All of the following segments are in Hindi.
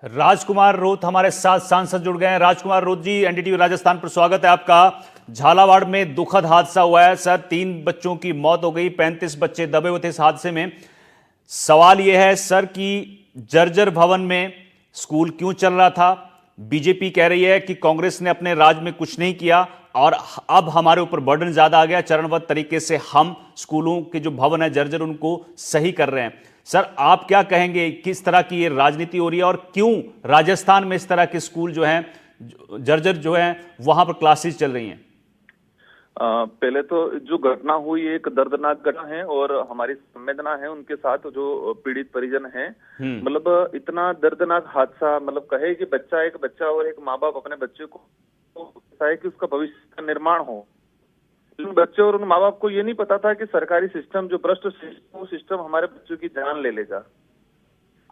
राजकुमार रोत हमारे साथ सांसद जुड़ गए हैं। राजकुमार रोत जी, एनडीटीवी राजस्थान पर स्वागत है आपका। झालावाड़ में दुखद हादसा हुआ है सर, 3 बच्चों की मौत हो गई, 35 बच्चे दबे हुए थे इस हादसे में। सवाल यह है सर कि जर्जर भवन में स्कूल क्यों चल रहा था? बीजेपी कह रही है कि कांग्रेस ने अपने राज में कुछ नहीं किया और अब हमारे ऊपर बर्डन ज्यादा आ गया, चरणबद्ध तरीके से हम स्कूलों के जो भवन है जर्जर उनको सही कर रहे हैं। सर आप क्या कहेंगे, किस तरह की ये राजनीति हो रही है और क्यों राजस्थान में इस तरह के स्कूल जो हैं जर्जर जो है वहां पर क्लासेस चल रही हैं? पहले तो जो घटना हुई एक दर्दनाक घटना है और हमारी संवेदना है उनके साथ जो पीड़ित परिजन हैं। मतलब इतना दर्दनाक हादसा, मतलब कहे कि एक बच्चा और एक माँ बाप अपने बच्चे को है कि उसका भविष्य का निर्माण हो। उन बच्चे और उन माँ बाप को ये नहीं पता था कि सरकारी सिस्टम जो भ्रष्ट सिस्टम, वो सिस्टम हमारे बच्चों की जान ले लेगा।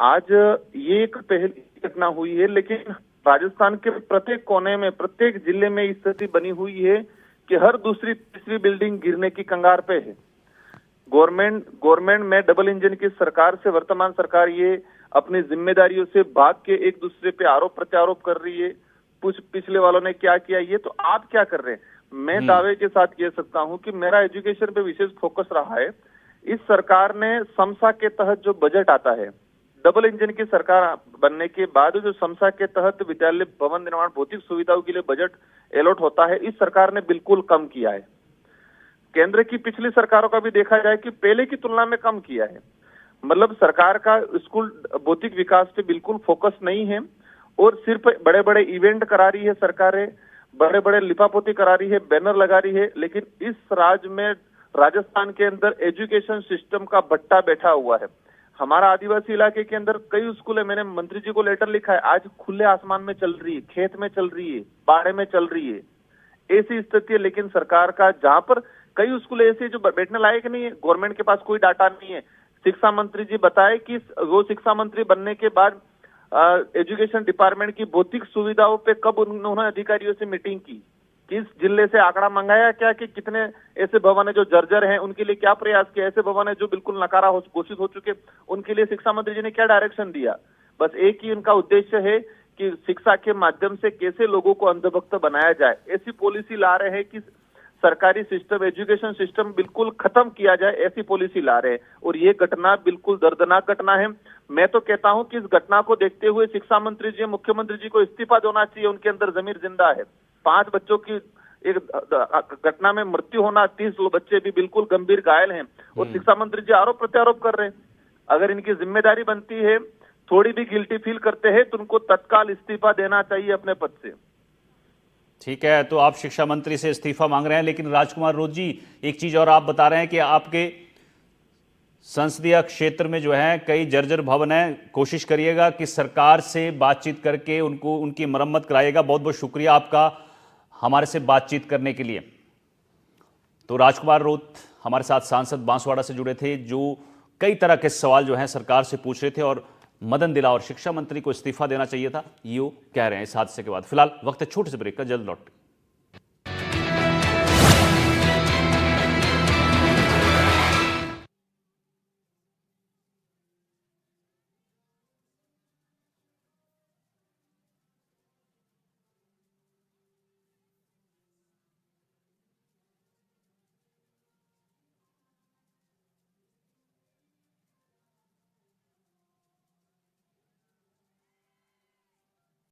आज ये एक पहली घटना हुई है, लेकिन राजस्थान के प्रत्येक कोने में, प्रत्येक जिले में स्थिति बनी हुई है कि हर दूसरी तीसरी बिल्डिंग गिरने की कगार पे है। गवर्नमेंट में डबल इंजन की सरकार से वर्तमान सरकार ये अपनी जिम्मेदारियों से भाग के एक दूसरे पे आरोप प्रत्यारोप कर रही है। कुछ पिछले वालों ने क्या किया, ये तो आप क्या कर रहे हैं? मैं दावे के साथ कह सकता हूं कि मेरा एजुकेशन पे विशेष फोकस रहा है। इस सरकार ने समसा के तहत जो बजट आता है, डबल इंजन की सरकार बनने के बाद जो समसा के तहत विद्यालय भवन निर्माण भौतिक सुविधाओं के लिए बजट अलॉट होता है, इस सरकार ने बिल्कुल कम किया है। केंद्र की पिछली सरकारों का भी देखा जाए कि पहले की तुलना में कम किया है। मतलब सरकार का स्कूल भौतिक विकास पे बिल्कुल फोकस नहीं है और सिर्फ बड़े बड़े इवेंट करा रही है सरकारें, बड़े बड़े लिपापोती करा रही है, बैनर लगा रही है। लेकिन इस राज्य में, राजस्थान के अंदर एजुकेशन सिस्टम का भट्टा बैठा हुआ है। हमारा आदिवासी इलाके के अंदर कई स्कूल है, मैंने मंत्री जी को लेटर लिखा है, आज खुले आसमान में चल रही है, खेत में चल रही है, बाड़े में चल रही है, ऐसी स्थिति है। लेकिन सरकार का जहां पर कई स्कूल ऐसे जो बैठने लायक नहीं है, गवर्नमेंट के पास कोई डाटा नहीं है। शिक्षा मंत्री जी बताए कि वो शिक्षा मंत्री बनने के बाद एजुकेशन डिपार्टमेंट की भौतिक सुविधाओं पे कब उन्होंने अधिकारियों से मीटिंग की, किस जिले से आंकड़ा मंगाया क्या कि कितने ऐसे भवन है जो जर्जर हैं, उनके लिए क्या प्रयास किया, ऐसे भवन है जो बिल्कुल नकारा घोषित हो चुके, उनके लिए शिक्षा मंत्री जी ने क्या डायरेक्शन दिया। बस एक ही उनका उद्देश्य है कि शिक्षा के माध्यम से कैसे लोगों को अंधभक्त बनाया जाए। ऐसी पॉलिसी ला रहे हैं कि सरकारी सिस्टम, एजुकेशन सिस्टम बिल्कुल खत्म किया जाए, ऐसी पॉलिसी ला रहे हैं। और ये घटना बिल्कुल दर्दनाक घटना है। मैं तो कहता हूं कि इस घटना को देखते हुए शिक्षा मंत्री जी, मुख्यमंत्री जी को इस्तीफा देना चाहिए। उनके अंदर जमीर जिंदा है। 5 बच्चों की एक घटना में मृत्यु होना, 30 बच्चे भी बिल्कुल गंभीर घायल हैं और शिक्षा मंत्री जी आरोप प्रत्यारोप कर रहे हैं। अगर इनकी जिम्मेदारी बनती है, थोड़ी भी गिल्टी फील करते हैं, तो उनको तत्काल इस्तीफा देना चाहिए अपने पद से। ठीक है, तो आप शिक्षा मंत्री से इस्तीफा मांग रहे हैं, लेकिन राजकुमार रोत जी एक चीज और आप बता रहे हैं कि आपके संसदीय क्षेत्र में जो है कई जर्जर भवन है, कोशिश करिएगा कि सरकार से बातचीत करके उनको उनकी मरम्मत कराइएगा। बहुत बहुत शुक्रिया आपका हमारे से बातचीत करने के लिए। तो राजकुमार रोत हमारे साथ सांसद बांसवाड़ा से जुड़े थे, जो कई तरह के सवाल जो हैं सरकार से पूछ रहे थे और मदन दिला और शिक्षा मंत्री को इस्तीफा देना चाहिए था, ये कह रहे हैं इस हादसे के बाद। फिलहाल वक्त है छोटे से ब्रेक का, जल्द लौट